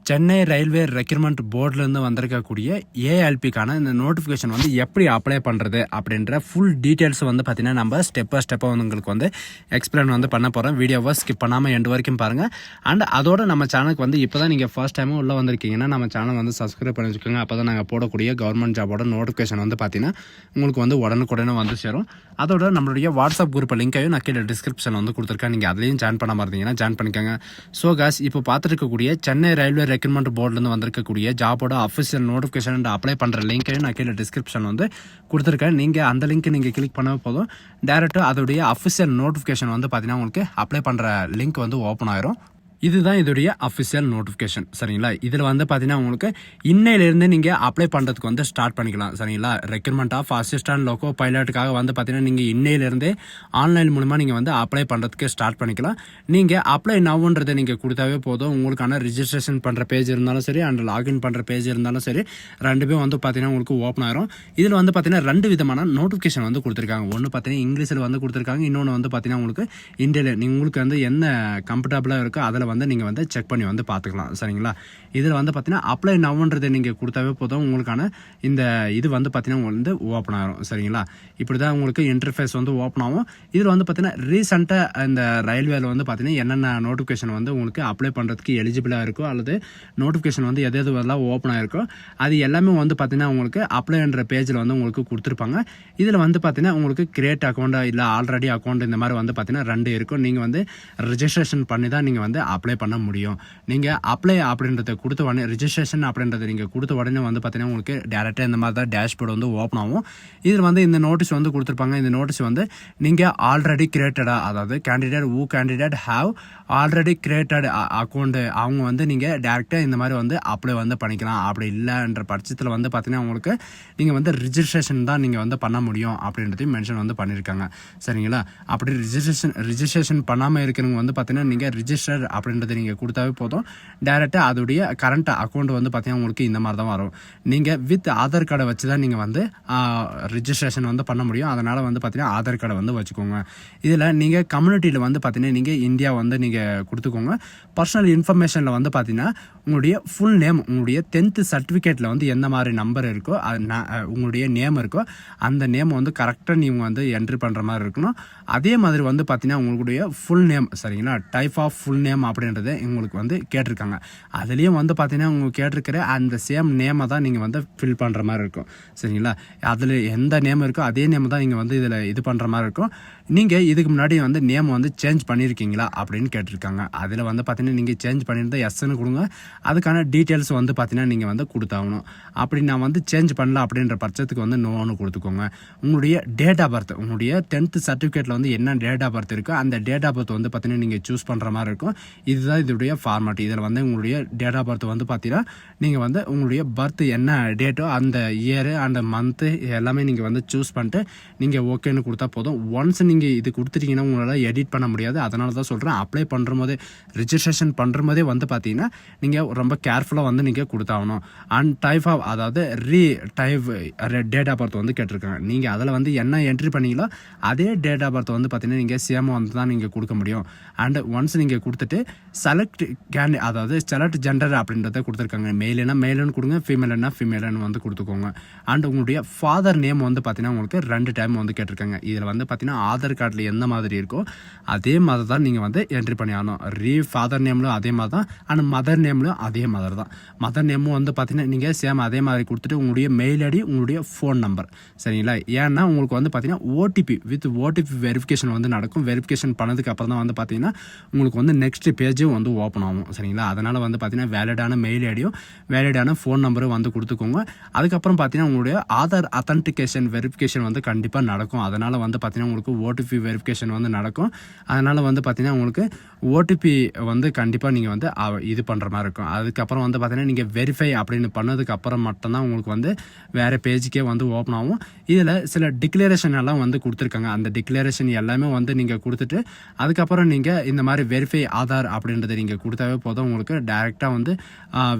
Chennai railway recruitment போர்ட்லேருந்து வந்திருக்கக்கூடிய ஏஎல்பிக்கான இந்த notification வந்து எப்படி அப்ளை பண்ணுறது அப்படின்ற ஃபுல் டீட்டெயில்ஸ் வந்து பார்த்தீங்கன்னா நம்ம ஸ்டெப் ஸ்டெப்பாக வந்து உங்களுக்கு வந்து எக்ஸ்பிளைன் வந்து பண்ண போகிறோம். வீடியோவை ஸ்கிப் பண்ணாமல் எண்டு வரைக்கும் பாருங்கள். அண்ட் அதோட நம்ம சேனலுக்கு வந்து இப்போ தான் நீங்கள் ஃபர்ஸ்ட் டைமும் உள்ளே வந்திருக்கீங்கன்னா நம்ம சேனல் வந்து சப்ஸ்கிரைப் பண்ணி வச்சுக்கோங்க. அப்போ தான் நாங்கள் போடக்கூடிய கவர்மெண்ட் ஜாபோட நோட்டிஃபிகேஷன் வந்து பார்த்தீங்கன்னா உங்களுக்கு வந்து உடனுக்குடனே வந்து சேரும். அதோட நம்மளுடைய வாட்ஸ்அப் குரூப் லிங்கையும் நான் கீழே டிஸ்கிரிப்ஷன் வந்து கொடுத்துருக்கேன். நீங்கள் அதுலேயும் ஜாயின் பண்ண இருந்தீங்கன்னா ஜாயின் பண்ணிக்கோங்க. ஸோ காஸ் இப்போ பார்த்துருக்கக்கூடிய சென்னை ரயில்வே ரெக்ரூட்மெண்ட் போர்ட்லேருந்து வந்திருக்கக்கூடிய ஜாபோட அஃபிஷியல் நோட்டிஃபிகேஷன் அண்ட் அப்ளை பண்ணுற லிங்கையும் நான் கீழே டிஸ்கிரிப்ஷன் வந்து கொடுத்துருக்கேன். நீங்கள் அந்த லிங்க் நீங்கள் கிளிக் பண்ண போதும் டேரெக்டாக அதோடைய அஃபிஷியல் நோட்டிஃபிகேஷன் வந்து பார்த்தீங்கன்னா உங்களுக்கு அப்ளை பண்ணுற லிங்க் வந்து ஓப்பன் ஆயிரும். இதுதான் இதோடைய அஃபிஷியல் நோட்டிஃபிகேஷன். சரிங்களா, இதில் வந்து பார்த்தீங்கன்னா உங்களுக்கு இன்னையிலேருந்து நீங்கள் அப்ளை பண்ணுறதுக்கு வந்து ஸ்டார்ட் பண்ணிக்கலாம். சரிங்களா, ரெக்ரூட்மெண்ட் ஆஃப் அசிஸ்டன்ட் லோகோ பைலட்டுக்காக வந்து பார்த்தீங்கன்னா நீங்கள் இன்னையிலேருந்தே ஆன்லைன் மூலமாக நீங்கள் வந்து அப்ளை பண்ணுறதுக்கு ஸ்டார்ட் பண்ணிக்கலாம். நீங்கள் அப்ளை நவ்ன்றதை நீங்கள் கொடுத்தாவே போதும். உங்களுக்கான ரிஜிஸ்ட்ரேஷன் பண்ணுற பேஜ் இருந்தாலும் சரி அண்ட் லாகின் பண்ணுற பேஜ் இருந்தாலும் சரி ரெண்டுமே வந்து பார்த்தீங்கன்னா உங்களுக்கு ஓப்பன் ஆயிரும். இதில் வந்து பார்த்தீங்கன்னா ரெண்டு விதமான நோட்டிஃபிகேஷன் வந்து கொடுத்துருக்காங்க. ஒன்று பார்த்தீங்கன்னா இங்கிலீஷில் வந்து கொடுத்துருக்காங்க, இன்னொன்று வந்து பார்த்தீங்கன்னா உங்களுக்கு இந்தியாவில் உங்களுக்கு வந்து என்ன கம்ஃபர்டபுளாக இருக்கோ அதில் வந்து நீங்கள் வந்து செக் பண்ணி வந்து பார்த்துக்கலாம். சரிங்களா, இதில் வந்து பார்த்தீங்கன்னா அப்ளை நவ்ன்றதை நீங்கள் கொடுத்தாவே போதும். உங்களுக்கான இந்த இது வந்து பார்த்தீங்கன்னா வந்து ஓப்பன் ஆகும். சரிங்களா, இப்படி தான் உங்களுக்கு இன்டர்ஃபேஸ் வந்து ஓப்பன் ஆகும். இதில் வந்து பார்த்தீங்கன்னா ரீசெண்டாக இந்த ரயில்வேல வந்து பார்த்தீங்கன்னா என்னென்ன நோட்டிஃபிகேஷன் வந்து உங்களுக்கு அப்ளை பண்ணுறதுக்கு எலிஜிபிளாக இருக்கோ அல்லது நோட்டிஃபிகேஷன் வந்து எது எதுவெல்லாம் ஓப்பன் ஆகிருக்கோ அது எல்லாமே வந்து பார்த்தீங்கன்னா உங்களுக்கு அப்ளைன்ற பேஜில் வந்து உங்களுக்கு கொடுத்துருப்பாங்க. இதில் வந்து பார்த்தீங்கன்னா உங்களுக்கு கிரியேட் அக்கௌண்ட் இல்லை ஆல்ரெடி அக்கௌண்ட் இந்த மாதிரி வந்து பார்த்தீங்கன்னா ரெண்டு இருக்கும். நீங்கள் வந்து ரிஜிஸ்ட்ரேஷன் பண்ணி தான் நீங்கள் வந்து அப்ளை பண்ண முடியும். நீங்கள் அப்ளை அப்படின்றத கொடுத்த உடனே ரிஜிஸ்ட்ரேஷன் அப்படின்றத நீங்கள் கொடுத்த உடனே வந்து பார்த்தீங்கன்னா உங்களுக்கு டேரெக்டாக இந்த மாதிரி தான் டேஷ்போர்டு வந்து ஓப்பன் ஆகும். இதில் வந்து இந்த நோட்டீஸ் வந்து கொடுத்துருப்பாங்க. இந்த நோட்டீஸ் வந்து நீங்கள் ஆல்ரெடி கிரியேட்டடாக, அதாவது candidate have already created account அவங்க வந்து நீங்கள் டேரெக்டாக இந்த மாதிரி வந்து அப்ளை வந்து பண்ணிக்கலாம். அப்படி இல்லைன்ற பட்சத்தில் வந்து பார்த்தீங்கன்னா உங்களுக்கு நீங்கள் வந்து ரிஜிஸ்ட்ரேஷன் தான் நீங்கள் வந்து பண்ண முடியும் அப்படின்றதையும் மென்ஷன் வந்து பண்ணியிருக்காங்க. சரிங்களா, அப்படி ரிஜிஸ்ட்ரேஷன் பண்ணாமல் இருக்கிறவங்க வந்து பார்த்தீங்கன்னா நீங்கள் ரிஜிஸ்டர் அப்படின்றத நீங்கள் கொடுத்தாவே போதும். டேரெக்டாக அதோடைய கரண்ட் அக்கௌண்ட் வந்து பார்த்தீங்கன்னா உங்களுக்கு இந்த மாதிரி தான் வரும். நீங்கள் வித் ஆதார் கார்டை வச்சு தான் நீங்கள் வந்து ரிஜிஸ்ட்ரேஷன் வந்து பண்ண முடியும். அதனால் வந்து பார்த்தீங்கன்னா ஆதார் கார்டை வந்து வச்சுக்கோங்க. இதில் நீங்கள் கம்யூனிட்டியில் வந்து பார்த்தீங்கன்னா நீங்கள் இந்தியா வந்து நீங்கள் கொடுத்துக்கோங்க. பர்சனல் இன்ஃபர்மேஷனில் வந்து பார்த்தீங்கன்னா உங்களுடைய ஃபுல் நேம், உங்களுடைய 10th சர்டிஃபிகேட்டில் வந்து எந்த மாதிரி நம்பர் இருக்கோ உங்களுடைய நேம் இருக்கோ அந்த நேம் வந்து கரெக்டாக நீங்கள் வந்து என்ட்ரி பண்ணுற மாதிரி இருக்கணும். அதே மாதிரி வந்து பார்த்தீங்கன்னா உங்களுடைய ஃபுல் நேம், சரிங்களா, டைப் ஆஃப் ஃபுல் நேம் அப்படின்றத உங்களுக்கு வந்து கேட்டிருக்காங்க. அதுலேயும் வந்து பார்த்தீங்கன்னா உங்களுக்கு கேட்டிருக்கிற அந்த சேம் நேமை தான் நீங்கள் வந்து ஃபில் பண்ணுற மாதிரி இருக்கும். சரிங்களா, அதில் எந்த நேம் இருக்கோ அதே நேம் தான் நீங்கள் வந்து இதில் இது பண்ணுற மாதிரி இருக்கும். நீங்கள் இதுக்கு முன்னாடி வந்து நேம் வந்து சேஞ்ச் பண்ணியிருக்கீங்களா அப்படின்னு கேட்டிருக்காங்க. அதில் வந்து பார்த்தீங்கன்னா நீங்கள் சேஞ்ச் பண்ணியிருந்தால் எஸ்ன்னு கொடுங்க. அதுக்கான டீட்டெயில்ஸ் வந்து பார்த்தீங்கன்னா நீங்கள் வந்து கொடுத்தாகணும். அப்படி நான் வந்து சேஞ்ச் பண்ணல அப்படின்ற பட்சத்துக்கு வந்து நோன்னு கொடுத்துக்கோங்க. உங்களுடைய டேட் ஆஃப் பர்த், உங்களுடைய 10th சர்டிஃபிகேட்டில் வந்து என்ன டேட் ஆஃப் பர்த் இருக்கோ அந்த டேட் ஆஃப் பர்த் வந்து பார்த்தீங்கன்னா நீங்கள் சூஸ் பண்ணுற மாதிரி இருக்கும். இதுதான் இதோடைய ஃபார்மேட். இதில் வந்து உங்களுடைய டேட் ஆஃப் பர்த் வந்து பார்த்தீங்கன்னா நீங்கள் வந்து உங்களுடைய பர்த் என்ன டேட்டோ அந்த இயரு அந்த மந்த்து எல்லாமே நீங்கள் வந்து சூஸ் பண்ணிட்டு நீங்கள் ஓகேன்னு கொடுத்தா போதும். ஒன்ஸ் நீங்கள் இது கொடுத்துட்டீங்கன்னா உங்களால் எடிட் பண்ண முடியாது. அதனால தான் சொல்கிறேன், அப்ளை பண்ணுற போதே ரிஜிஸ்ட்ரேஷன் பண்ணுற போதே வந்து பார்த்தீங்கன்னா நீங்கள் ரொம்ப கேர்ஃபுல்லாக வந்து நீங்கள் கொடுத்தாகணும். அண்ட் டைப் ஆஃப், அதாவது டேட் ஆஃப் பர்த் வந்து கேட்டிருக்காங்க. நீங்கள் அதில் வந்து என்ன என்ட்ரி பண்ணீங்களோ அதே டேட் ஆஃப் பர்த் வந்து பார்த்தீங்கன்னா நீங்கள் சேமாக வந்து தான் நீங்கள் கொடுக்க முடியும். அண்ட் ஒன்ஸ் நீங்கள் கொடுத்துட்டு செலக்ட் ஜெண்டர் அப்படின்றத கொடுத்துருக்காங்க. மெயிலுன்னு கொடுங்க, ஃபீமேலுன்னு வந்து கொடுத்துக்கோங்க. அண்ட் உங்களுடைய ஃபாதர் நேம் வந்து பார்த்தீங்கன்னா உங்களுக்கு 2 டைம் வந்து கேட்டிருக்காங்க. இதில் வந்து பார்த்தீங்கன்னா ஆதார் கார்டில் எந்த மாதிரி இருக்கோ அதே மாதிரி தான் நீங்கள் வந்து என்ட்ரி பண்ணி ஆகணும். ஃபாதர் நேம்லும் அதே மாதிரி தான் அண்ட் மதர் நேம்லும் அதே மாதிரி தான். மதர் நேமும் வந்து பார்த்தீங்கன்னா நீங்கள் சேம் அதே மாதிரி கொடுத்துட்டு உங்களுடைய மெயில் ஐடி, உங்களுடைய ஃபோன் நம்பர். சரிங்களா, ஏன்னா உங்களுக்கு வந்து பார்த்தீங்கன்னா ஓடிபி வெரிஃபிகேஷன் வந்து நடக்கும். வெரிஃபிகேஷன் பண்ணதுக்கு அப்புறம் தான் வந்து பார்த்தீங்கன்னா உங்களுக்கு வந்து நெக்ஸ்ட் பேஜும் வந்து ஓப்பன் ஆகும். சரிங்களா, அதனால் வந்து பார்த்தீங்கன்னா வேலிடான மெயில் ஐடியும் வேலிடான ஃபோன் நம்பரும் வந்து கொடுத்துக்கோங்க. அதுக்கப்புறம் பார்த்தீங்கன்னா உங்களுடைய ஆதார் அத்தன்டிகேஷன் வெரிஃபிகேஷன் வந்து கண்டிப்பாக நடக்கும். அதனால் வந்து பார்த்தீங்கன்னா உங்களுக்கு ஓடிபி வெரிஃபிகேஷன் வந்து நடக்கும். அதனால் வந்து பார்த்தீங்கன்னா உங்களுக்கு ஓடிபி வந்து கண்டிப்பாக நீங்கள் வந்து இது பண்ணுற மாதிரி இருக்கும். அதுக்கப்புறம் வந்து பார்த்தீங்கன்னா நீங்கள் வெரிஃபை அப்படின்னு பண்ணதுக்கு அப்புறம் மட்டும்தான் உங்களுக்கு வந்து வேறு பேஜுக்கே வந்து ஓப்பன் ஆகும். இதில் சில டிக்ளரேஷன் எல்லாம் வந்து கொடுத்துருக்காங்க. அந்த டிக்ளரேஷன் எல்லாமே வந்து நீங்கள் கொடுத்துட்டு அதுக்கப்புறம் நீங்கள் இந்த மாதிரி வெரிஃபை ஆதார் அப்படின்றத நீங்கள் கொடுத்தாவே போதும். உங்களுக்கு டைரெக்டாக வந்து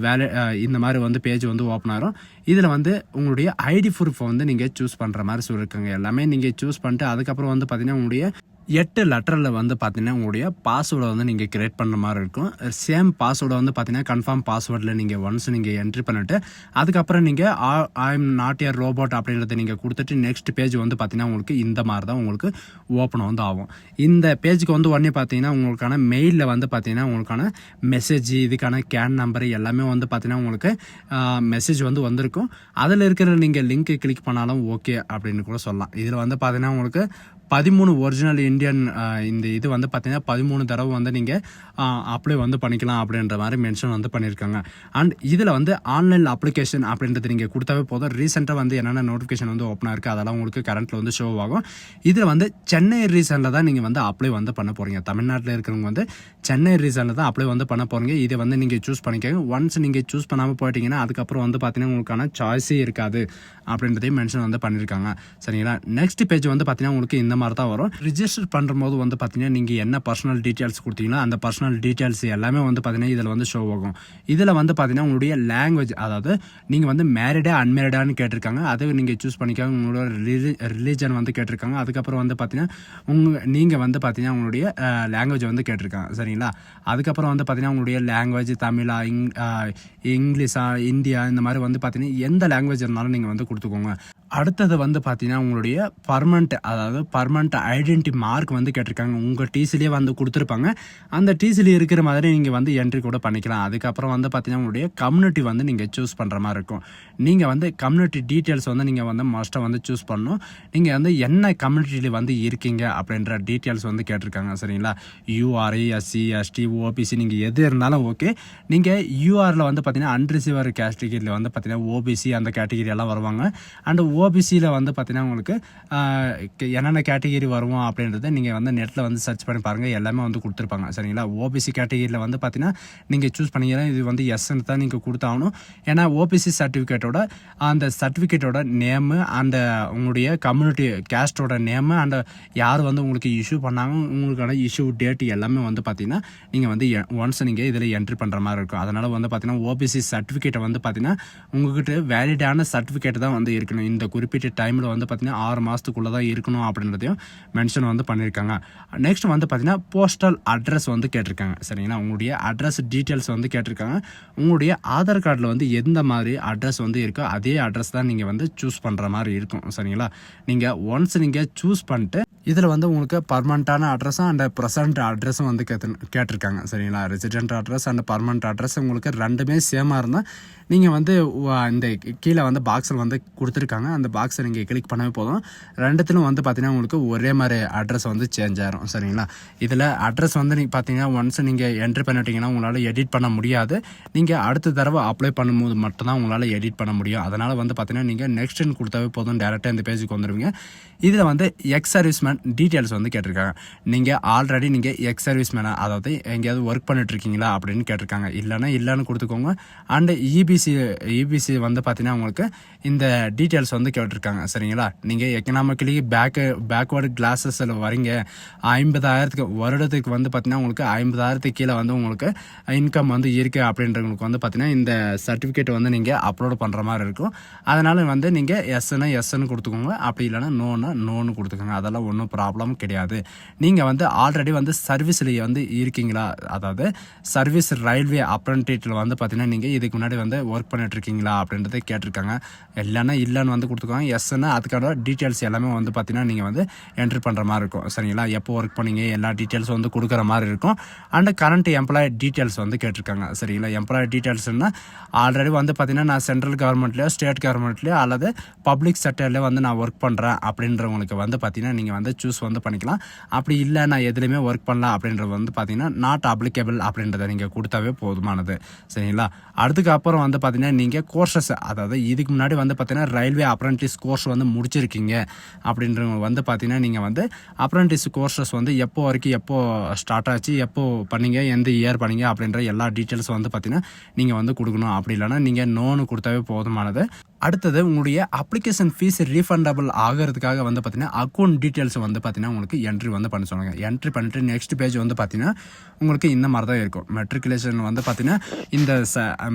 இந்த மாதிரி வந்து பேஜ் வந்து ஓப்பன் ஆகிரும். இதில் வந்து உங்களுடைய ஐடி ப்ரூஃபை வந்து நீங்கள் சூஸ் பண்ணுற மாதிரி சொல்லியிருக்காங்க. எல்லாமே நீங்கள் சூஸ் பண்ணிட்டு அதுக்கப்புறம் வந்து பார்த்தீங்கன்னா உங்களுடைய 8 லெட்டரில் வந்து பார்த்தீங்கன்னா உங்களுடைய பாஸ்வேர்டை வந்து நீங்கள் கிரியேட் பண்ணுற மாதிரி இருக்கும். சேம் பாஸ்வேர்டை வந்து பார்த்தீங்கன்னா கன்ஃபார்ம் பாஸ்வேர்டில் நீங்கள் ஒன்ஸ் நீங்கள் என்ட்ரி பண்ணிவிட்டு அதுக்கப்புறம் நீங்கள் I am not a robot அப்படின்றத நீங்கள் கொடுத்துட்டு நெக்ஸ்ட் பேஜ் வந்து பார்த்தீங்கன்னா உங்களுக்கு இந்த மாதிரி தான் உங்களுக்கு ஓப்பன் வந்து ஆகும். இந்த பேஜுக்கு வந்து உடனே பார்த்தீங்கன்னா உங்களுக்கான மெயிலில் வந்து பார்த்தீங்கன்னா உங்களுக்கான மெசேஜ் இதுக்கான கேன் நம்பர் எல்லாமே வந்து பார்த்தீங்கன்னா உங்களுக்கு மெசேஜ் வந்து வந்திருக்கும். அதில் இருக்கிற நீங்கள் லிங்க் கிளிக் பண்ணாலும் ஓகே அப்படின்னு கூட சொல்லலாம். இதில் வந்து பார்த்தீங்கன்னா உங்களுக்கு 13 ஒரிஜினல் இந்தியன் இந்த இது வந்து பார்த்தீங்கன்னா 13 தடவை வந்து நீங்கள் அப்ளை வந்து பண்ணிக்கலாம் அப்படின்ற மாதிரி மென்ஷன் வந்து பண்ணியிருக்காங்க. அண்ட் இதில் வந்து ஆன்லைன் அப்ளிகேஷன் அப்படின்றது நீங்கள் கொடுத்தாவே போதும். ரீசெண்டாக வந்து என்னென்ன நோட்டிஃபிகேஷன் வந்து ஓப்பனாக இருக்குது அதெல்லாம் உங்களுக்கு கரண்ட்டில் வந்து ஷோ ஆகும். இதில் வந்து சென்னை ரீசனில் தான் நீங்கள் வந்து அப்ளை வந்து பண்ண போகிறீங்க. தமிழ்நாட்டில் இருக்கிறவங்க வந்து சென்னை ரீசனில் தான் அப்ளை வந்து பண்ண போகிறீங்க. இதை வந்து நீங்கள் சூஸ் பண்ணிக்கோங்க. ஒன்ஸ் நீங்கள் சூஸ் பண்ணாமல் போயிட்டீங்கன்னா அதுக்கப்புறம் வந்து பார்த்தீங்கன்னா உங்களுக்கான சாய்ஸே இருக்காது அப்படின்றதையும் மென்ஷன் வந்து பண்ணியிருக்காங்க. சரிங்களா? நெக்ஸ்ட் பேஜ் வந்து பார்த்தீங்கன்னா உங்களுக்கு இந்த மாதிரி தான் வரும். ரிஜிஸ்டர் பண்ணும்போது வந்து பார்த்தீங்கன்னா நீங்கள் என்ன பர்சனல் டீட்டெயில்ஸ் கொடுத்தீங்களோ அந்த பர்சனல் டீட்டெயில்ஸ் எல்லாமே வந்து பார்த்தீங்கன்னா இதில் வந்து ஷோ ஆகும். இதில் வந்து பார்த்தீங்கன்னா உங்களுடைய லாங்குவேஜ், அதாவது நீங்கள் வந்து மேரிடா அன்மேரிடான்னு கேட்டிருக்காங்க. அதை நீங்கள் சூஸ் பண்ணிக்காங்க. உங்களோட ரிலீஜன் வந்து கேட்டிருக்காங்க. அதுக்கப்புறம் வந்து பார்த்தீங்கன்னா நீங்கள் வந்து பார்த்தீங்கன்னா உங்களுடைய லாங்குவேஜ் வந்து கேட்டிருக்காங்க. சரிங்களா? அதுக்கப்புறம் வந்து பார்த்தீங்கன்னா உங்களுடைய லாங்குவேஜ் தமிழா, இங்கிலீஷா, இந்தியா, இந்த மாதிரி வந்து பார்த்தீங்கன்னா எந்த லாங்குவேஜ் இருந்தாலும் நீங்கள் வந்து கொடுத்துக்கோங்க. அடுத்தது வந்து பார்த்தீங்கன்னா உங்களுடைய பர்மனண்ட் ஐடென்டி மார்க் வந்து கேட்டிருக்காங்க. உங்கள் டிசிலேயே வந்து கொடுத்துருப்பாங்க. அந்த டிசியில் இருக்கிற மாதிரி நீங்கள் வந்து என்ட்ரி கூட பண்ணிக்கலாம். அதுக்கப்புறம் வந்து பார்த்தீங்கன்னா உங்களுடைய கம்யூனிட்டி வந்து நீங்கள் சூஸ் பண்ணுற மாதிரி இருக்கும். நீங்கள் வந்து கம்யூனிட்டி டீட்டெயில்ஸ் வந்து நீங்கள் வந்து மஸ்ட்டாக வந்து சூஸ் பண்ணணும். நீங்கள் வந்து என்ன கம்யூனிட்டியில் வந்து இருக்கீங்க அப்படின்ற டீட்டெயில்ஸ் வந்து கேட்டிருக்காங்க. சரிங்களா? யூஆர்ஐ, எஸ்சி, எஸ்டி, ஓபிசி நீங்கள் எது இருந்தாலும் ஓகே. நீங்கள் யூஆரில் வந்து பார்த்தீங்கன்னா அன்ரிசீவர் கேட்டகிரியில் வந்து பார்த்தீங்கன்னா ஓபிசி அந்த கேட்டகிரி எல்லாம் வருவாங்க. அண்ட் ஓபிசியில் வந்து பார்த்தீங்கன்னா உங்களுக்கு என்னென்ன கேட்டகிரி வருவோம் அப்படின்றத நீங்கள் வந்து நெட்டில் வந்து சர்ச் பண்ணி பாருங்கள். எல்லாமே வந்து கொடுத்துருப்பாங்க. சரிங்களா? ஓபிசி கேட்டகிரியில் வந்து பார்த்தீங்கன்னா நீங்கள் சூஸ் பண்ணிங்கன்னா இது வந்து எஸ்ன்னு தான் நீங்கள் கொடுத்தாகணும். ஏன்னா ஓபிசி சர்டிஃபிகேட்டோட அந்த சர்டிஃபிகேட்டோட நேமு, அந்த உங்களுடைய கம்யூனிட்டி கேஸ்டோட நேமு, அண்ட் யார் வந்து உங்களுக்கு இஷ்யூ பண்ணாங்க, உங்களுக்கான இஷ்யூ டேட் எல்லாமே வந்து பார்த்தீங்கன்னா நீங்கள் வந்து ஒன்ஸ் நீங்கள் இதில் என்ட்ரி பண்ணுற மாதிரி இருக்கும். அதனால் வந்து பார்த்தீங்கன்னா ஓபிசி சர்டிஃபிகேட்டை வந்து பார்த்தீங்கன்னா உங்கள்கிட்ட வேலிடான சர்டிஃபிகேட் தான் வந்து இருக்கணும். இந்த குறிப்பிட்ட டைமில் வந்து பார்த்தீங்கன்னா 6 மாதத்துக்குள்ளே தான் இருக்கணும் அப்படின்றதையும் மென்ஷன் வந்து பண்ணியிருக்காங்க. நெக்ஸ்ட் வந்து பார்த்தீங்கன்னா போஸ்டல் அட்ரஸ் வந்து கேட்டிருக்காங்க. சரிங்களா? உங்களுடைய அட்ரஸ் டீட்டெயில்ஸ் வந்து கேட்டிருக்காங்க. உங்களுடைய ஆதார் கார்டில் வந்து எந்த மாதிரி அட்ரஸ் வந்து இருக்கோ அதே அட்ரஸ் தான் நீங்கள் வந்து சூஸ் பண்ணுற மாதிரி இருக்கும். சரிங்களா? நீங்கள் ஒன்ஸ் நீங்கள் சூஸ் பண்ணிட்டு இதில் வந்து உங்களுக்கு பர்மனண்ட்டான அட்ரஸும் அண்ட் ப்ரெசன்ட் அட்ரஸும் வந்து கேட்டிருக்காங்க. சரிங்களா? Resident address and permanent address உங்களுக்கு ரெண்டுமே சேமாக இருந்தால் நீங்கள் வந்து இந்த கீழே வந்து பாக்ஸில் வந்து கொடுத்துருக்காங்க. அந்த பாக்ஸை நீங்கள் கிளிக் பண்ணவே போதும். ரெண்டுத்திலும் வந்து பார்த்தீங்கன்னா உங்களுக்கு ஒரே மாதிரி அட்ரஸ் வந்து சேஞ்ச் ஆகிரும். சரிங்களா? இதில் அட்ரஸ் வந்து நீங்கள் பார்த்தீங்கன்னா ஒன்ஸ் நீங்கள் என்ட்ரி பண்ணிட்டீங்கன்னா உங்களால் எடிட் பண்ண முடியாது. நீங்கள் அடுத்த தடவை அப்ளை பண்ணும்போது மட்டும்தான் உங்களால் எடிட் பண்ண முடியும். அதனால் வந்து பார்த்தீங்கன்னா நீங்கள் நெக்ஸ்ட்னு கொடுத்தாவே போதும், டேரெக்டாக இந்த பேஜுக்கு வந்துடுவீங்க. இதில் வந்து எக்ஸ் சர்வீஸ்மேன் டீட்டெயில்ஸ் வந்து கேட்டிருக்காங்க. நீங்கள் ஆல்ரெடி நீங்கள் எக்ஸ் சர்வீஸ்மேனாக, அதாவது எங்கேயாவது ஒர்க் பண்ணிட்டு இருக்கீங்களா அப்படின்னு கேட்டிருக்காங்க. இல்லைன்னு கொடுத்துக்கோங்க. அண்டு இபிசி வந்து பார்த்தீங்கன்னா உங்களுக்கு இந்த டீட்டெயில்ஸ் வந்து கேட்டிருக்காங்க. சரிங்களா? நீங்கள் எக்கனாமிக்கலி பேக்வேர்டு கிளாஸஸில் வரீங்க, 50,000 வருடத்துக்கு வந்து பார்த்தீங்கன்னா உங்களுக்கு 50,000 கீழே வந்து உங்களுக்கு இன்கம் வந்து இருக்குது அப்படின்றவங்களுக்கு வந்து பார்த்தீங்கன்னா இந்த சர்டிஃபிகேட் வந்து நீங்கள் அப்லோட் பண்ணுற மாதிரி இருக்கும். அதனால் வந்து நீங்கள் எஸ்ன்னு கொடுத்துக்கோங்க. அப்படி இல்லைன்னா நோன்னு கொடுத்துக்கோங்க. அதெல்லாம் ஒன்றும் ப்ராப்ளம் கிடையாது. நீங்கள் வந்து ஆல்ரெடி வந்து சர்வீஸில் வந்து இருக்கீங்களா, அதாவது சர்வீஸ் ரயில்வே அப்ரண்டிஸில் வந்து பார்த்தீங்கன்னா நீங்கள் இதுக்கு முன்னாடி வந்து ஒர்க் பண்ணிட்டு இருக்கீங்களா அப்படின்றத கேட்டிருக்காங்க. இல்லைன்னு வந்து கொடுத்துக்கோங்க. எஸ்ன்னா அதுக்கான டீட்டெயில்ஸ் எல்லாமே வந்து பார்த்தீங்கன்னா நீங்கள் வந்து என்ட்ரி பண்ணுற மாதிரி இருக்கும். சரிங்களா? எப்போ ஒர்க் பண்ணீங்க எல்லா டீட்டெயில்ஸும் வந்து கொடுக்குற மாதிரி இருக்கும். அண்ட் கரண்ட் எம்ப்ளாயி டீட்டெயில்ஸ் வந்து கேட்டிருக்காங்க. சரிங்களா? எம்ப்ளாயி டீட்டெயில்ஸ்னா ஆல்ரெடி வந்து பார்த்தீங்கன்னா நான் சென்ட்ரல் கவர்மெண்ட்லேயோ ஸ்டேட் கவர்மெண்ட்லேயோ அல்லது பப்ளிக் செக்டர்லேயோ வந்து நான் ஒர்க் பண்ணுறேன் அப்படின்றவங்களுக்கு வந்து பார்த்தீங்கன்னா நீங்கள் வந்து சூஸ் வந்து பண்ணிக்கலாம். அப்படி இல்லை நான் எதுலையுமே ஒர்க் பண்ணலாம் அப்படின்றது வந்து பார்த்தீங்கன்னா நாட் அப்ளிகபிள் அப்படின்றத நீங்கள் கொடுத்தாவே போதுமானது. சரிங்களா? அதுக்கப்புறம் வந்து பார்த்தீங்கன்னா நீங்கள் கோர்சஸ், அதாவது இதுக்கு முன்னாடி வந்து பார்த்தீங்கன்னா ரயில்வே அப்ரண்டிஸ் கோர்ஸ் வந்து முடிச்சிருக்கீங்க அப்படின்றவங்க வந்து பார்த்தீங்கன்னா நீங்கள் வந்து அப்ரண்டிஸ் கோர்சஸ் வந்து எப்போ வரைக்கும் எப்போ ஸ்டார்ட் ஆச்சு, எப்போ பண்ணீங்க, எந்த இயர் பண்ணீங்க அப்படின்ற எல்லா டீட்டெயில்ஸும் வந்து பார்த்தீங்கன்னா நீங்கள் வந்து கொடுக்கணும். அப்படி இல்லைன்னா நீங்கள் நோன்னு கொடுத்தாவே போதுமானது. அடுத்தது உங்களுடைய அப்ளிகேஷன் ஃபீஸ் ரீஃபண்டபிள் ஆகிறதுக்காக வந்து பார்த்தீங்கன்னா அக்கௌண்ட் டீட்டெயில்ஸ் வந்து பார்த்தீங்கன்னா உங்களுக்கு என்ட்ரி வந்து பண்ண சொன்னாங்க. என்ட்ரி பண்ணிட்டு நெக்ஸ்ட் பேஜ் வந்து பார்த்தீங்கன்னா உங்களுக்கு இந்த மாதிரி தான் இருக்கும். மெட்ரிகுலேஷன் வந்து பார்த்தீங்கன்னா இந்த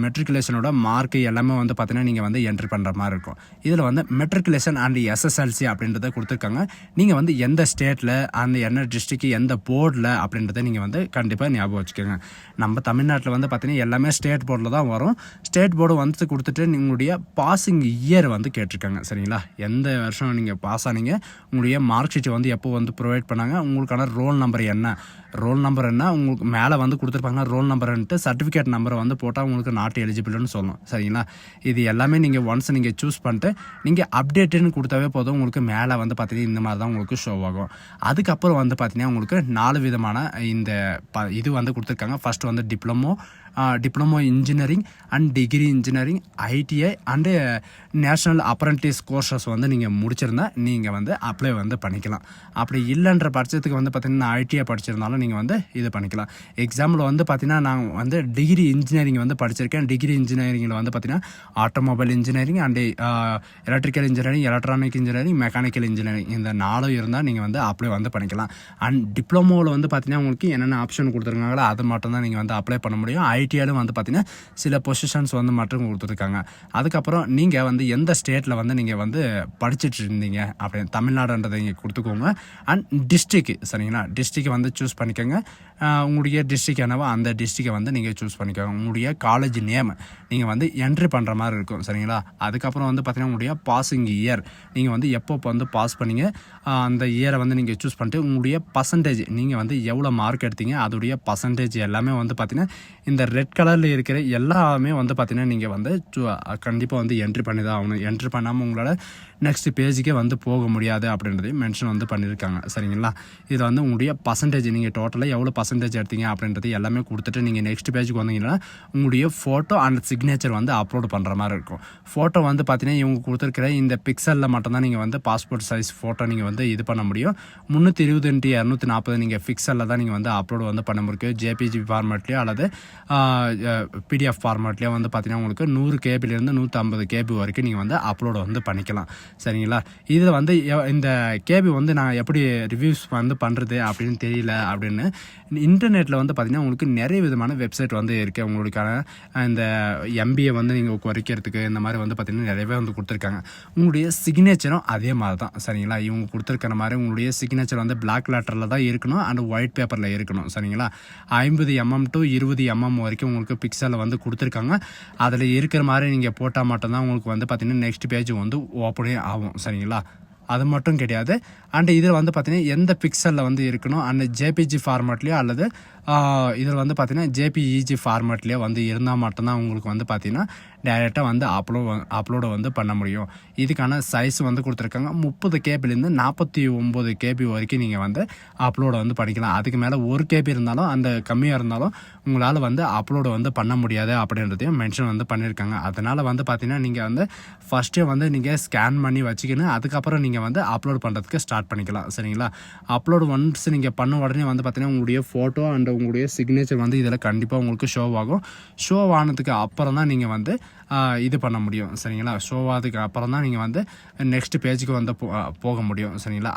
மெட்ரிகுலேஷனோட மார்க் எல்லாமே வந்து பார்த்தீங்கன்னா நீங்கள் வந்து என்ட்ரி பண்ணுற மாதிரி இருக்கும். இதில் வந்து மெட்ரிகுலேஷன் அண்ட் எஸ்எஸ்எல்சி அப்படின்றத கொடுத்துருக்காங்க. நீங்கள் வந்து எந்த ஸ்டேட்டில் அந்த என்ன டிஸ்ட்ரிக்ட் எந்த போர்டில் அப்படின்றத நீங்கள் வந்து கண்டிப்பாக ஞாபகம் வச்சுக்கோங்க. நம்ம தமிழ்நாட்டில் வந்து பார்த்தீங்கன்னா எல்லாமே ஸ்டேட் போர்டில் தான் வரும். ஸ்டேட் போர்டு வந்து கொடுத்துட்டு உங்களுடைய பாசிங் இயர் வந்து கேட்டிருக்காங்க. சரிங்களா, எந்த வருஷம் நீங்கள் பாஸ் ஆனீங்க, உங்களுடைய மார்க் ஷீட் வந்து எப்போ வந்து ப்ரொவைட் பண்ணாங்க, உங்களுக்கான ரோல் நம்பர் என்ன, ரோல் நம்பர் என்ன உங்களுக்கு மேலே வந்து கொடுத்துருப்பாங்க. ரோல் நம்பர்ன்ட்டு சர்டிஃபிகேட் நம்பரை வந்து போட்டால் உங்களுக்கு நாட் எலிஜிபிள்னு சொல்லணும். சரிங்களா, இது எல்லாமே நீங்கள் ஒன்ஸ் நீங்கள் சூஸ் பண்ணிட்டு நீங்கள் அப்டேட்டுன்னு கொடுத்தாவே போதும். உங்களுக்கு மேலே வந்து பார்த்தீங்கன்னா இந்த மாதிரி தான் உங்களுக்கு ஷோ ஆகும். அதுக்கப்புறம் வந்து பார்த்தீங்கன்னா உங்களுக்கு 4 விதமான இந்த இது வந்து கொடுத்துருக்காங்க. ஃபர்ஸ்ட் வந்து diploma engineering and degree engineering, ITI and national apprentice courses வந்து நீங்கள் முடிச்சிருந்தா நீங்கள் வந்து அப்ளை வந்து பண்ணிக்கலாம். அப்படி இல்லைன்ற பட்சத்துக்கு வந்து பார்த்தீங்கன்னா ஐடிஐ படிச்சிருந்தாலும் நீங்கள் வந்து இது பண்ணிக்கலாம். எக்ஸாம்பிள் வந்து பார்த்தீங்கன்னா நான் வந்து டிகிரி இன்ஜினியரிங் வந்து படிச்சிருக்கேன். டிகிரி இன்ஜினியரிங்கில் வந்து பார்த்தீங்கன்னா automobile engineering and electrical engineering, electronic engineering, mechanical engineering இந்த 4 இருந்தால் நீங்கள் வந்து அப்ளை வந்து பண்ணிக்கலாம். அண்ட் டிப்ளமோவில் வந்து பார்த்தீங்கன்னா உங்களுக்கு என்னென்ன ஆப்ஷன் கொடுத்துருக்காங்களோ அது மட்டும் தான் நீங்கள் வந்து அப்ளை பண்ண முடியும். ஐடிஐலும் வந்து பார்த்தீங்கன்னா சில பொசிஷன்ஸ் வந்து மட்டும் கொடுத்துருக்காங்க. அதுக்கப்புறம் நீங்கள் வந்து எந்த ஸ்டேட்டில் வந்து நீங்கள் வந்து படிச்சுட்டு இருந்தீங்க அப்படின்னு தமிழ்நாடுன்றதை நீங்கள் கொடுத்துக்கோங்க. அண்ட் டிஸ்ட்ரிக்கு, சரிங்களா, டிஸ்ட்ரிக்கை வந்து சூஸ் பண்ணிக்கோங்க. உங்களுடைய டிஸ்ட்ரிக் என்னவோ அந்த டிஸ்ட்ரிக்கை வந்து நீங்கள் சூஸ் பண்ணிக்கோங்க. உங்களுடைய காலேஜ் நேம் நீங்கள் வந்து என்ட்ரி பண்ணுற மாதிரி இருக்கும். சரிங்களா, அதுக்கப்புறம் வந்து பார்த்தீங்கன்னா உங்களுடைய பாசிங் இயர் நீங்கள் வந்து எப்போ வந்து பாஸ் பண்ணீங்க அந்த இயரை வந்து நீங்கள் சூஸ் பண்ணிட்டு உங்களுடைய பர்சன்டேஜ் நீங்கள் வந்து எவ்வளோ மார்க் எடுத்தீங்க அதோடைய பர்சன்டேஜ் எல்லாமே வந்து பார்த்தீங்கன்னா இந்த ரெட் கலரில் இருக்கிற எல்லாமே வந்து பார்த்தீங்கன்னா நீங்கள் வந்து கண்டிப்பாக வந்து என்ட்ரி பண்ணி தான் ஆகணும். என்ட்ரி பண்ணாமல் உங்களால் நெக்ஸ்ட் பேஜுக்கே வந்து போக முடியாது அப்படின்றதையும் மென்ஷன் வந்து பண்ணியிருக்காங்க. சரிங்களா, இது வந்து உங்களுடைய பர்சன்டேஜ் நீங்கள் டோட்டலாக எவ்வளோ பர்சன்டேஜ் எடுத்தீங்க அப்படின்றது எல்லாமே கொடுத்துட்டு நீங்கள் நெக்ஸ்ட் பேஜுக்கு வந்தீங்கன்னா உங்களுடைய ஃபோட்டோ அண்ட் சிக்னேச்சர் வந்து அப்லோட் பண்ணுற மாதிரி இருக்கும். ஃபோட்டோ வந்து பார்த்தீங்கன்னா இவங்க கொடுத்துருக்கிற இந்த பிக்சலில் மட்டும்தான் நீங்கள் வந்து பாஸ்போர்ட் சைஸ் ஃபோட்டோ நீங்கள் வந்து இது பண்ண முடியும். 320x240 நீங்கள் பிக்சலில் தான் நீங்கள் வந்து அப்லோட் வந்து பண்ண முடியும். ஜேபிஜி ஃபார்மேட்லேயோ அல்லது பிடிஎஃப் ஃபார்மேட்லேயோ வந்து பார்த்தீங்கன்னா உங்களுக்கு 100 கேபிலேருந்து 150 கேபி வரைக்கும் நீங்கள் வந்து அப்லோட் வந்து பண்ணிக்கலாம். சரிங்களா, இதில் வந்து இந்த கேபி வந்து நான் எப்படி ரிவ்யூஸ் வந்து பண்ணுறது அப்படின்னு தெரியல அப்படின்னு இன்டர்நெட்டில் வந்து பார்த்திங்கன்னா உங்களுக்கு நிறைய விதமான வெப்சைட் வந்து இருக்குது. உங்களுக்கான இந்த எம்பிஏ வந்து நீங்கள் குறைக்கிறதுக்கு இந்த மாதிரி வந்து பார்த்திங்கன்னா நிறையவே வந்து கொடுத்துருக்காங்க. உங்களுடைய சிக்னேச்சரும் அதே மாதிரி தான். சரிங்களா, இவங்க கொடுத்துருக்கிற மாதிரி உங்களுடைய சிக்னேச்சர் வந்து பிளாக் லெட்டரில் தான் இருக்கணும் அண்ட் ஒயிட் பேப்பரில் இருக்கணும். சரிங்களா, 50 mm to 20 mm வரைக்கும் உங்களுக்கு பிக்சலில் வந்து கொடுத்துருக்காங்க. அதில் இருக்கிற மாதிரி நீங்கள் போட்டால் மட்டும்தான் உங்களுக்கு வந்து பார்த்திங்கன்னா நெக்ஸ்ட் பேஜ் வந்து ஓப்பனே ஆகும். சரிங்களா, அது மட்டும் கிடையாது. அண்ட் இதில் வந்து பார்த்தீங்கன்னா எந்த பிக்சலில் வந்து இருக்கணும் அண்ட் ஜேபிஜி ஃபார்மேட்லேயோ அல்லது இதில் வந்து பார்த்தீங்கன்னா ஜேபிஇஜி ஃபார்மேட்லேயே வந்து இருந்தால் மட்டும்தான் உங்களுக்கு வந்து பார்த்தீங்கன்னா டைரெக்டாக வந்து அப்லோடை வந்து பண்ண முடியும். இதுக்கான சைஸ் வந்து கொடுத்துருக்காங்க. 30 கேபிலேருந்து 49 கேபி வரைக்கும் நீங்கள் வந்து அப்லோடை வந்து பண்ணிக்கலாம். அதுக்கு மேலே 1 கேபி இருந்தாலும் அந்த கம்மியாக இருந்தாலும் உங்களால் வந்து அப்லோடு வந்து பண்ண முடியாது அப்படின்றதையும் மென்ஷன் வந்து பண்ணியிருக்காங்க. அதனால் வந்து பார்த்தீங்கன்னா நீங்கள் வந்து ஃபஸ்ட்டே வந்து நீங்கள் ஸ்கேன் பண்ணி வச்சுக்கணும். அதுக்கப்புறம் நீங்கள் வந்து அப்லோட் பண்ணுறதுக்கு ஸ்டார்ட் பண்ணிக்கலாம். சரிங்களா, அப்லோடு ஒன்ஸ் நீங்கள் பண்ண உடனே வந்து பார்த்தீங்கன்னா உங்களுடைய ஃபோட்டோ அண்ட் உங்களுடைய சிக்னேச்சர் வந்து இதில் கண்டிப்பாக உங்களுக்கு ஷோ ஆகும். ஷோ ஆனதுக்கு அப்புறம் தான் நீங்கள் வந்து இது பண்ண முடியும். சரிங்களா, ஷோ ஆனதுக்கு அப்புறம் தான் நீங்கள் வந்து நெக்ஸ்ட் பேஜுக்கு வந்து போக முடியும். சரிங்களா,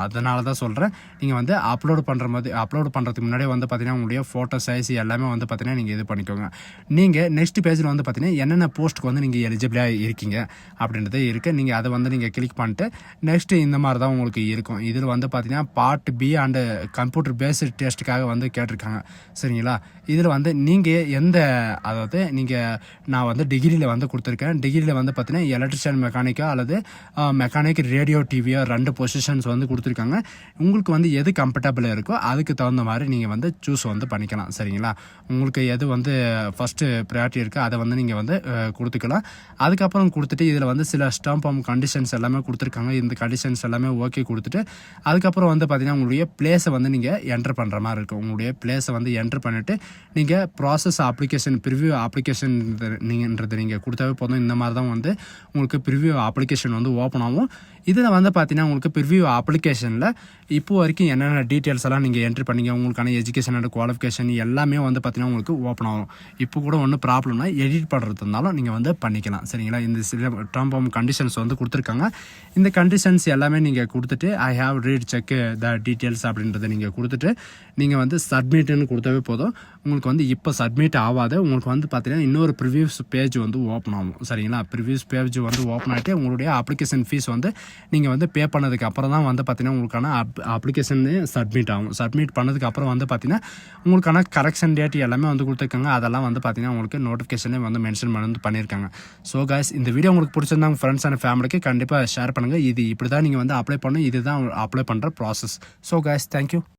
அதனால தான் சொல்கிறேன் நீங்கள் வந்து அப்லோடு பண்ணுறதுக்கு முன்னாடியே வந்து பார்த்தீங்கன்னா உங்களுடைய ஃபோட்டோ சைஸ் எல்லாமே வந்து பார்த்தீங்கன்னா நீங்கள் இது பண்ணிக்கோங்க. நீங்கள் நெக்ஸ்ட் பேஜில் வந்து பார்த்தீங்கன்னா என்னென்ன போஸ்ட்டுக்கு வந்து நீங்கள் எலிஜிபிளாக இருக்கீங்க அப்படின்றது இருக்குது. நீங்கள் அதை வந்து நீங்கள் கிளிக் பண்ணிட்டு நெக்ஸ்ட்டு இந்த மாதிரி தான் உங்களுக்கு இருக்கும். இதில் வந்து பார்த்தீங்கன்னா part B and computer based டெஸ்ட்டுக்காக வந்து கேட்டிருக்காங்க. சரிங்களா, இதில் வந்து நீங்கள் அதாவது நான் வந்து டிகிரியில் வந்து கொடுத்துருக்கேன். டிகிரியில் வந்து பார்த்தீங்கன்னா எலக்ட்ரிஷியன் மெக்கானிக்கா அல்லது மெக்கானிக் ரேடியோ டிவியோ 2 பொசிஷன்ஸ் வந்து கொடுத்துருக்காங்க. உங்களுக்கு வந்து எது கம்ஃபர்டபுளாக இருக்கோ அதுக்கு தகுந்த மாதிரி நீங்கள் வந்து சூஸ் வந்து பண்ணிக்கலாம். சரிங்களா, உங்களுக்கு எது வந்து ஃபஸ்ட்டு ப்ரையாரிட்டி இருக்கோ அதை வந்து நீங்கள் வந்து கொடுத்துக்கலாம். அதுக்கப்புறம் கொடுத்துட்டு இதில் வந்து சில ஸ்டாம்ப் கண்டிஷன்ஸ் எல்லாமே கொடுத்துருக்காங்க. இந்த கண்டிஷன்ஸ் எல்லாமே ஓகே கொடுத்துட்டு அதுக்கப்புறம் வந்து பார்த்தீங்கன்னா உங்களுடைய பிளேஸை வந்து நீங்கள் என்டர் பண்ணுற மாதிரி இருக்கும். உங்களுடைய பிளேஸை வந்து என்ட்ரு பண்ணிவிட்டு நீங்கள் ப்ராசஸ் அப்ளிகேஷன் ப்ரிவ்யூ அப்ளிகேஷன் நீங்கள் கொடுத்தாவே போதும். இந்த மாதிரி தான் வந்து உங்களுக்கு ப்ரிவ்யூ அப்ளிகேஷன் வந்து ஓப்பன் ஆகும். இதில் வந்து பார்த்தீங்கன்னா உங்களுக்கு ப்ரிவ்யூ அப்ளிகேஷனில் இப்போ வரைக்கும் என்னென்ன டீட்டெயில்ஸ் எல்லாம் நீங்கள் என்ட்ரி பண்ணிங்க, உங்களுக்கான எஜுகேஷன் அண்ட் குவாலிஃபிகேஷன் எல்லாமே வந்து பார்த்தீங்கன்னா உங்களுக்கு ஓப்பன் ஆகும். இப்போ கூட ஒன்றும் ப்ராப்ளம்னா எடிட் பண்ணுறது இருந்தாலும் நீங்கள் வந்து பண்ணிக்கலாம். சரிங்களா? இந்த சில டேர்ம் அண்ட் கண்டிஷன்ஸ் வந்து கொடுத்துருக்காங்க. இந்த கண்டிஷன்ஸ் எல்லாமே நீங்கள் கொடுத்துட்டு I have read check the details அப்படின்றத நீங்கள் கொடுத்துட்டு நீங்கள் வந்து சப்மிட்னு கொடுத்தாவே போதும். உங்களுக்கு வந்து இப்போ சப்மிட் ஆகாது. உங்களுக்கு வந்து பார்த்தீங்கன்னா இன்னொரு ப்ரிவியூஸ் பேஜ் வந்து ஓப்பன் ஆகும். சரிங்களா? ப்ரிவியூஸ் பேஜ் வந்து ஓப்பன் ஆகிட்டு உங்களுடைய அப்ளிகேஷன் ஃபீஸ் வந்து நீங்கள் வந்து பே பண்ணதுக்கு அப்புறம் தான் வந்து பார்த்தீங்கன்னா உங்களுக்கான அப்ளிகேஷன் சப்மிட் ஆகும். சப்மிட் பண்ணதுக்கு அப்புறம் வந்து பார்த்தீங்கன்னா உங்களுக்கான கரெக்ஷன் டேட் எல்லாமே வந்து கொடுத்துருக்காங்க. அதெல்லாம் வந்து பார்த்தீங்கன்னா உங்களுக்கு நோட்டிஃபிகேஷனே வந்து மென்ஷன் பண்ணியிருக்காங்க. ஸோ கைஸ், இந்த வீடியோ உங்களுக்கு பிடிச்சிருந்தா உங்கள் ஃப்ரெண்ட்ஸ் அண்ட் ஃபேமிலிக்கு கண்டிப்பாக ஷேர் பண்ணுங்கள். இது இப்படி தான் நீங்கள் வந்து அப்ளை பண்ணணும். இதுதான் அப்ளை பண்ணுற ப்ராசஸ். So guys, thank you.